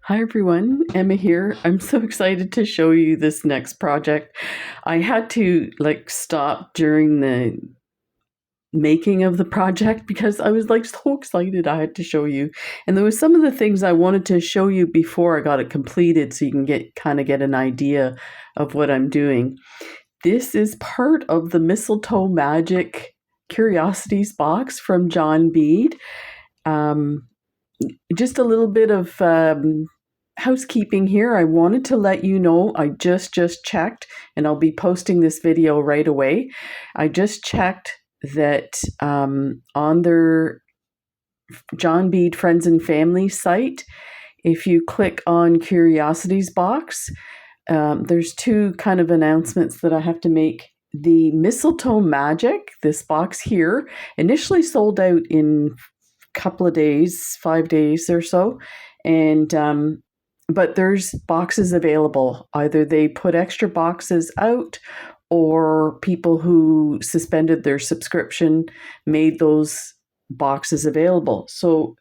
Hi everyone, Emma here. I'm so excited to show you this next project. I had to stop during the making of the project because I was so excited I had to show you. And there was some of the things I wanted to show you before I got it completed so you can get an idea of what I'm doing. This is part of the Mistletoe Magic Curiosities Box from John Bead. Just a little bit of housekeeping here. I wanted to let you know I just checked, and I'll be posting this video right away. I just checked that on their John Bead Friends and Family site, if you click on Curiosities Box, there's two kind of announcements that I have to make. The Mistletoe Magic, this box here, initially sold out in a couple of days, 5 days or so, and but there's boxes available. Either they put extra boxes out, or people who suspended their subscription made those boxes available. So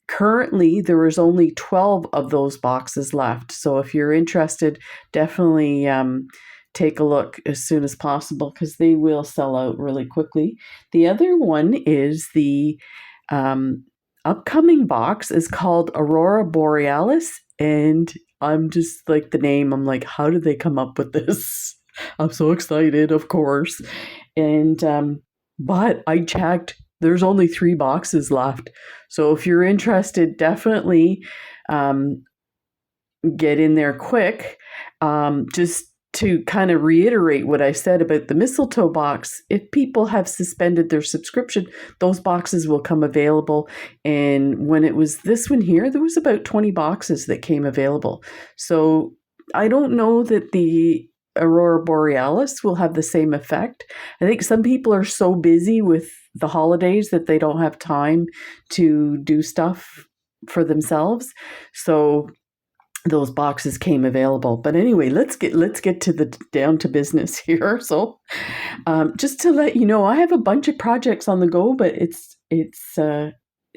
currently there is only 12 of those boxes left. So if you're interested, definitely take a look as soon as possible because they will sell out really quickly. The other one is the upcoming box is called Aurora Borealis, and I'm just like the name. I'm like, how did they come up with this? I'm so excited, of course. And but I checked. There's only 3 boxes left. So if you're interested, definitely get in there quick. Just to kind of reiterate what I said about the mistletoe box, if people have suspended their subscription, those boxes will come available. And when it was this one here, there was about 20 boxes that came available. So I don't know that the Aurora Borealis will have the same effect. I think some people are so busy with the holidays that they don't have time to do stuff for themselves. So those boxes came available. But anyway, let's get to the down to business here. So just to let you know, I have a bunch of projects on the go, but it's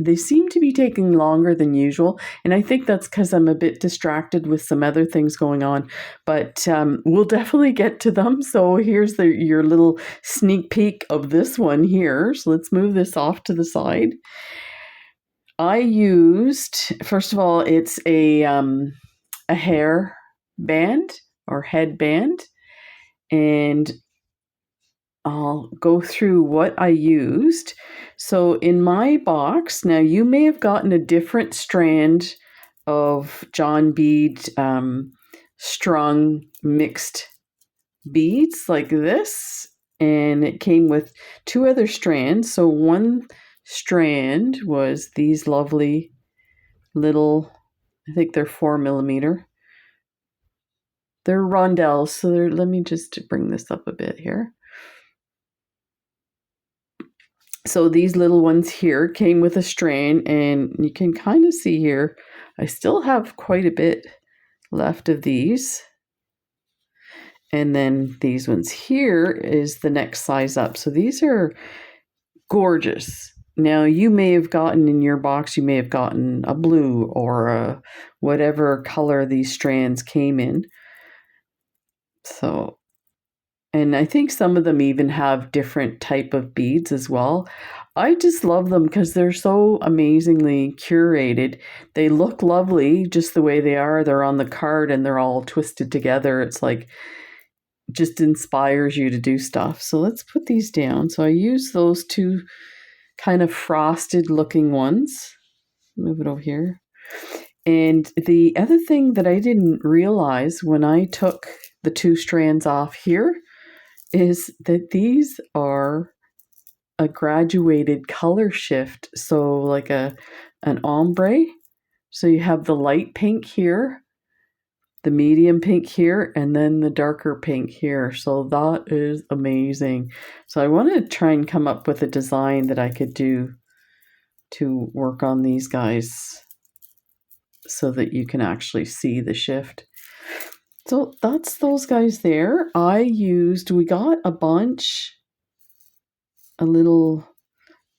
they seem to be taking longer than usual. And I think that's because I'm a bit distracted with some other things going on. But we'll definitely get to them. So here's your little sneak peek of this one here. So let's move this off to the side. I used, first of all, it's a hair band or headband, and I'll go through what I used. So in my box, now you may have gotten a different strand of John Bead strung mixed beads like this, and it came with 2 other strands. So one strand was these lovely little, I think they're 4mm. They're rondelles, so let me just bring this up a bit here. So these little ones here came with a strand, and you can kind of see here, I still have quite a bit left of these. And then these ones here is the next size up. So these are gorgeous. Now you may have gotten in your box, you may have gotten a blue or a whatever color these strands came in. So, and I think some of them even have different type of beads as well. I just love them because they're so amazingly curated. They look lovely just the way they are. They're on the card and they're all twisted together. It's like, just inspires you to do stuff. So let's put these down. So I use those 2 kind of frosted looking ones. Move it over here. And the other thing that I didn't realize when I took the 2 strands off here is that these are a graduated color shift. So like an ombre. So you have the light pink here, the medium pink here, and then the darker pink here. So that is amazing. So I want to try and come up with a design that I could do to work on these guys so that you can actually see the shift. So that's those guys there. We got a little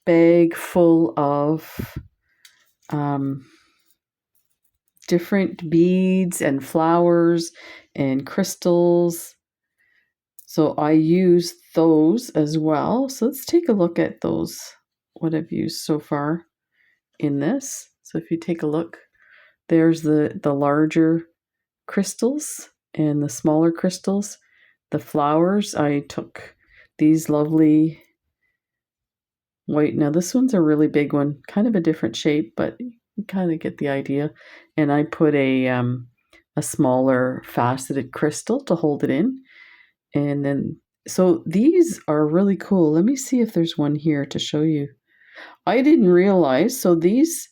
bag full of different beads and flowers and crystals. So I use those as well. So let's take a look at those, what I've used so far in this. So if you take a look, there's the larger crystals and the smaller crystals. The flowers, I took these lovely white. Now this one's a really big one, kind of a different shape, but you kind of get the idea. And I put a smaller faceted crystal to hold it in. And then, so these are really cool. Let me see if there's one here to show you. I didn't realize, so these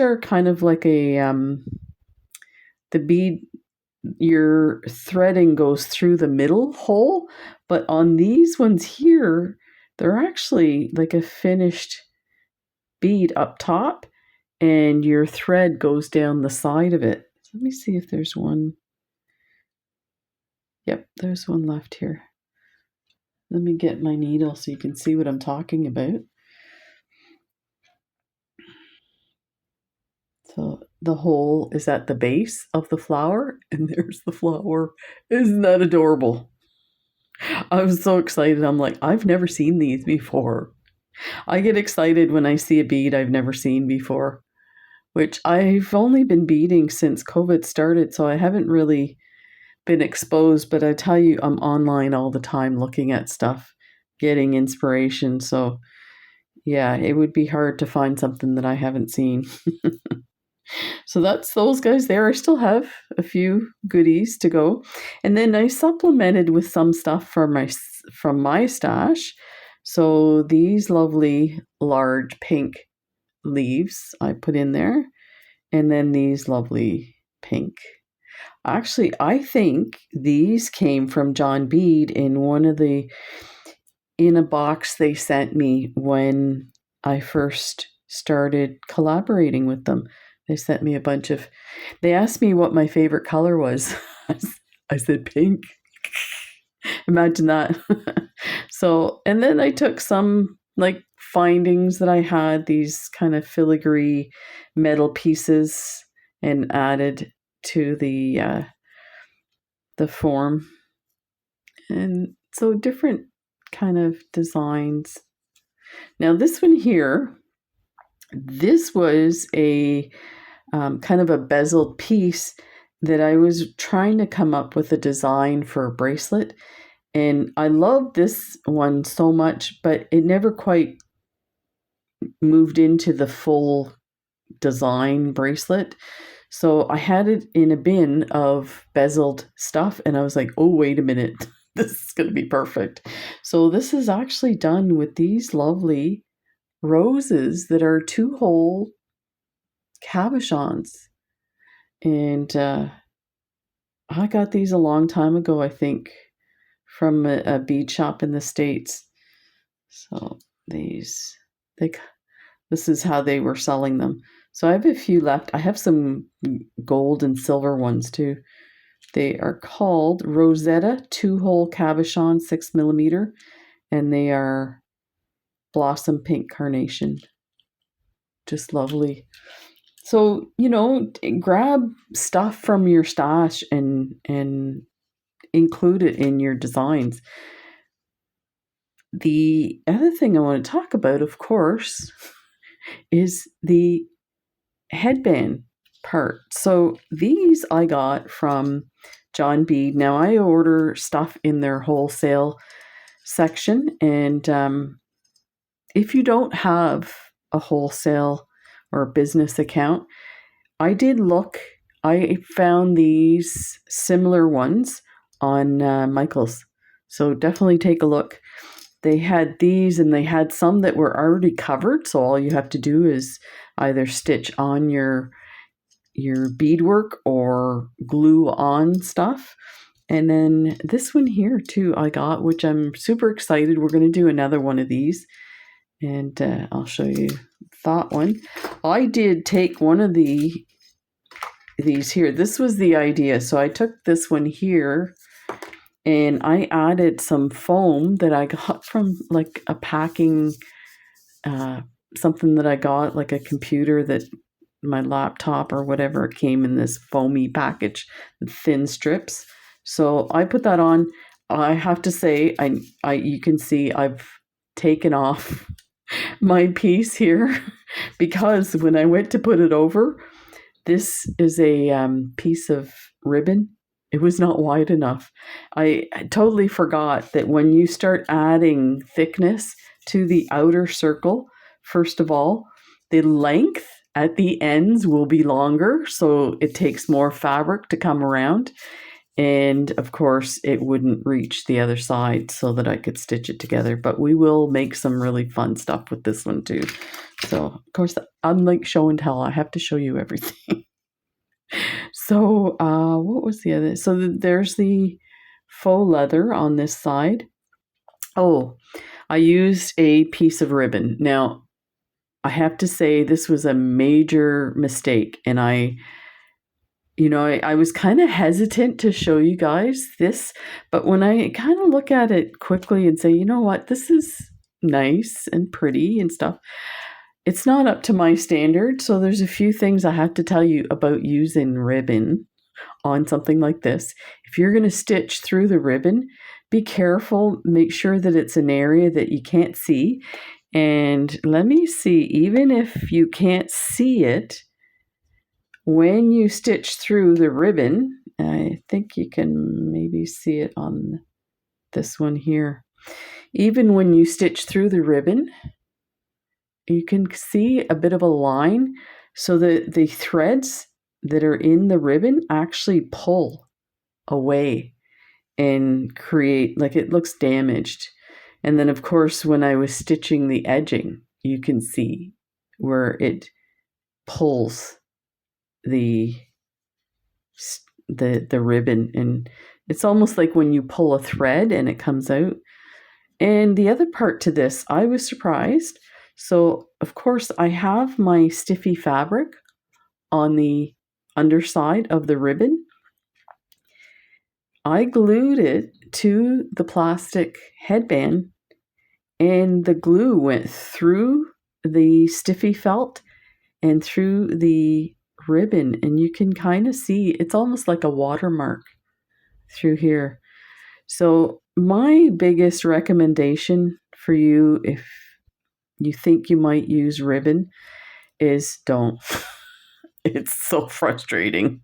are kind of like a, the bead, your threading goes through the middle hole, but on these ones here, they're actually like a finished bead up top, and your thread goes down the side of it. So let me see if there's one. Yep, there's one left here. Let me get my needle so you can see what I'm talking about. So the hole is at the base of the flower, and there's the flower. Isn't that adorable? I was so excited. I'm like, I've never seen these before. I get excited when I see a bead I've never seen before, which I've only been beading since COVID started, so I haven't really been exposed, but I tell you, I'm online all the time looking at stuff, getting inspiration. So yeah, it would be hard to find something that I haven't seen. So that's those guys there. I still have a few goodies to go. And then I supplemented with some stuff from my stash. So these lovely large pink leaves I put in there. And then these lovely pink. Actually, I think these came from John Bead in a box they sent me when I first started collaborating with them. They sent me they asked me what my favorite color was. I said pink. Imagine that. So, and then I took some like findings that I had, these kind of filigree metal pieces, and added to the form. And so different kind of designs. Now this one here, this was a kind of a bezeled piece that I was trying to come up with a design for a bracelet. And I love this one so much, but it never quite moved into the full design bracelet. So I had it in a bin of bezeled stuff, and I was like, oh, wait a minute, this is going to be perfect. So this is actually done with these lovely roses that are 2-hole cabochons. And I got these a long time ago, I think, from a bead shop in the States. So this is how they were selling them. So I have a few left. I have some gold and silver ones too. They are called Rosetta 2-hole cabochon 6mm, and they are blossom pink carnation. Just lovely. So, grab stuff from your stash and include it in your designs. The other thing I want to talk about, of course, is the headband part. So these I got from John Bead. Now I order stuff in their wholesale section, and if you don't have a wholesale or a business account, I did look. I found these similar ones on Michael's. So definitely take a look. They had these, and they had some that were already covered. So all you have to do is either stitch on your beadwork or glue on stuff. And then this one here too I got, which I'm super excited. We're going to do another one of these, and I'll show you that one. I did take one of these here. This was the idea. So I took this one here, and I added some foam that I got from like a packing, something that I got, like a computer that my laptop or whatever. It came in this foamy package, thin strips. So I put that on. I have to say, you can see I've taken off my piece here because when I went to put it over, this is a piece of ribbon. It was not wide enough. I totally forgot that when you start adding thickness to the outer circle, first of all, the length at the ends will be longer, so it takes more fabric to come around. And of course, it wouldn't reach the other side so that I could stitch it together. But we will make some really fun stuff with this one too. So, of course, unlike show and tell, I have to show you everything. So, what was the other? So there's the faux leather on this side. Oh, I used a piece of ribbon. Now, I have to say this was a major mistake, and I was kind of hesitant to show you guys this, but when I kind of look at it quickly and say, you know what, this is nice and pretty and stuff, it's not up to my standard. So there's a few things I have to tell you about using ribbon on something like this. If you're going to stitch through the ribbon, be careful, make sure that it's an area that you can't see. And let me see, even if you can't see it, when you stitch through the ribbon, I think you can maybe see it on this one here. Even when you stitch through the ribbon, you can see a bit of a line so that the threads that are in the ribbon actually pull away and create, like, it looks damaged. And then, of course, when I was stitching the edging, you can see where it pulls the ribbon, and it's almost like when you pull a thread and it comes out. And the other part to this, I was surprised. So of course I have my stiffy fabric on the underside of the ribbon. I glued it to the plastic headband, and the glue went through the stiffy felt and through the ribbon, and you can kind of see it's almost like a watermark through here. So my biggest recommendation for you, if you think you might use ribbon, is don't. It's so frustrating.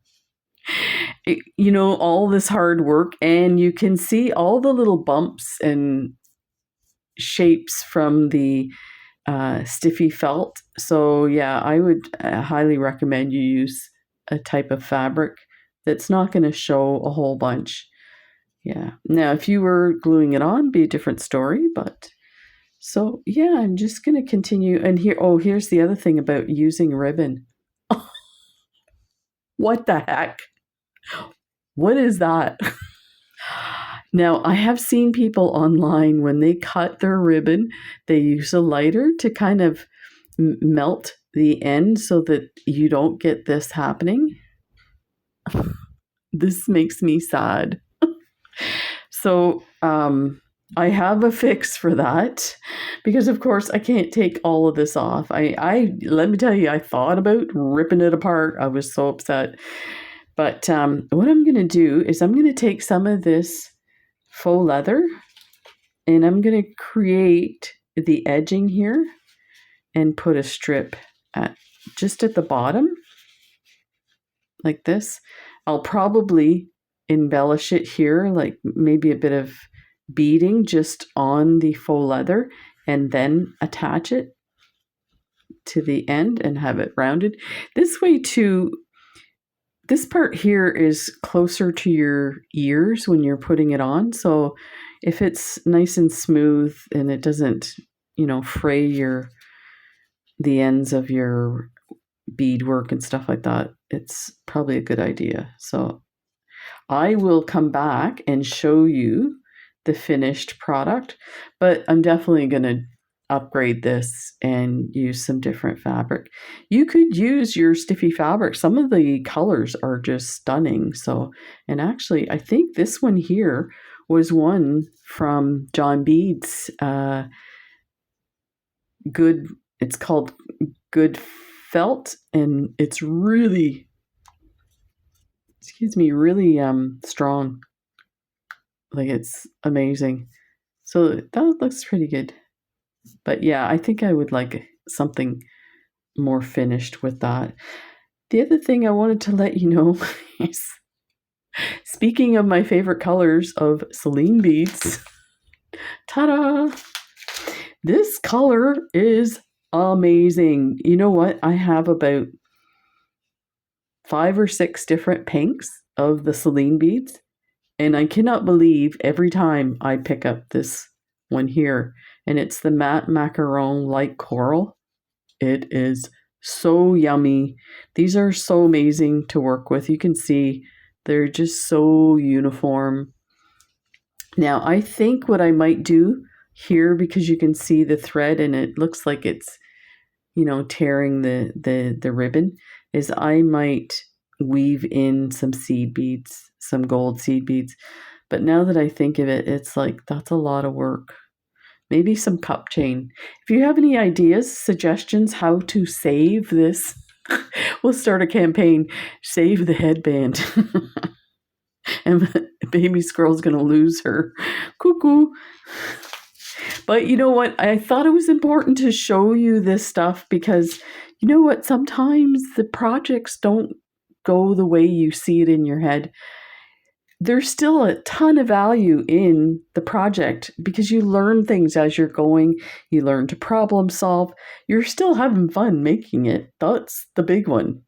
All this hard work, and you can see all the little bumps and shapes from the stiffy felt. So yeah, I would highly recommend you use a type of fabric that's not going to show a whole bunch. Yeah. Now, if you were gluing it on, be a different story. But so yeah, I'm just going to continue. And here's the other thing about using ribbon. What the heck? What is that? Now, I have seen people online, when they cut their ribbon, they use a lighter to kind of melt the end so that you don't get this happening. This makes me sad. So I have a fix for that, because of course I can't take all of this off. I let me tell you, I thought about ripping it apart. I was so upset. But what I'm going to do is I'm going to take some of this faux leather, and I'm going to create the edging here and put a strip just at the bottom like this. I'll probably embellish it here, like maybe a bit of beading just on the faux leather, and then attach it to the end and have it rounded. This way too, this part here is closer to your ears when you're putting it on. So if it's nice and smooth and it doesn't, fray the ends of your beadwork and stuff like that, it's probably a good idea. So I will come back and show you the finished product, but I'm definitely going to upgrade this and use some different fabric. You could use your stiffy fabric. Some of the colors are just stunning. So, and actually, I think this one here was one from John Bead's it's called Good felt, and it's really, really strong. Like, it's amazing. So that looks pretty good. But yeah, I think I would like something more finished with that. The other thing I wanted to let you know is, speaking of my favorite colors of Celine beads, ta-da! This color is amazing. You know what? I have about 5 or 6 different pinks of the Celine beads, and I cannot believe every time I pick up this one here, and it's the matte macaron light coral. It is so yummy. These are so amazing to work with. You can see they're just so uniform. Now, I think what I might do here, because you can see the thread and it looks like it's, tearing the ribbon, is I might weave in some seed beads, some gold seed beads. But now that I think of it, it's like, that's a lot of work. Maybe some cup chain. If you have any ideas, suggestions how to save this, we'll start a campaign, save the headband. And baby squirrel's going to lose her. Cuckoo. But you know what? I thought it was important to show you this stuff because, you know what? Sometimes the projects don't go the way you see it in your head. There's still a ton of value in the project because you learn things as you're going. You learn to problem solve. You're still having fun making it. That's the big one.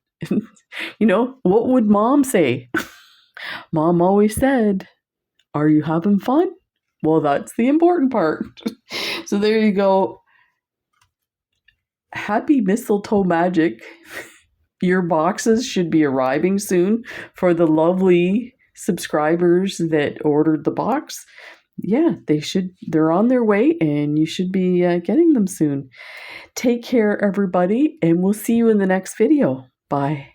What would Mom say? Mom always said, "Are you having fun?" Well, that's the important part. So there you go. Happy Mistletoe Magic. Your boxes should be arriving soon for the lovely subscribers that ordered the box. Yeah, they're on their way, and you should be getting them soon. Take care, everybody, and we'll see you in the next video. Bye.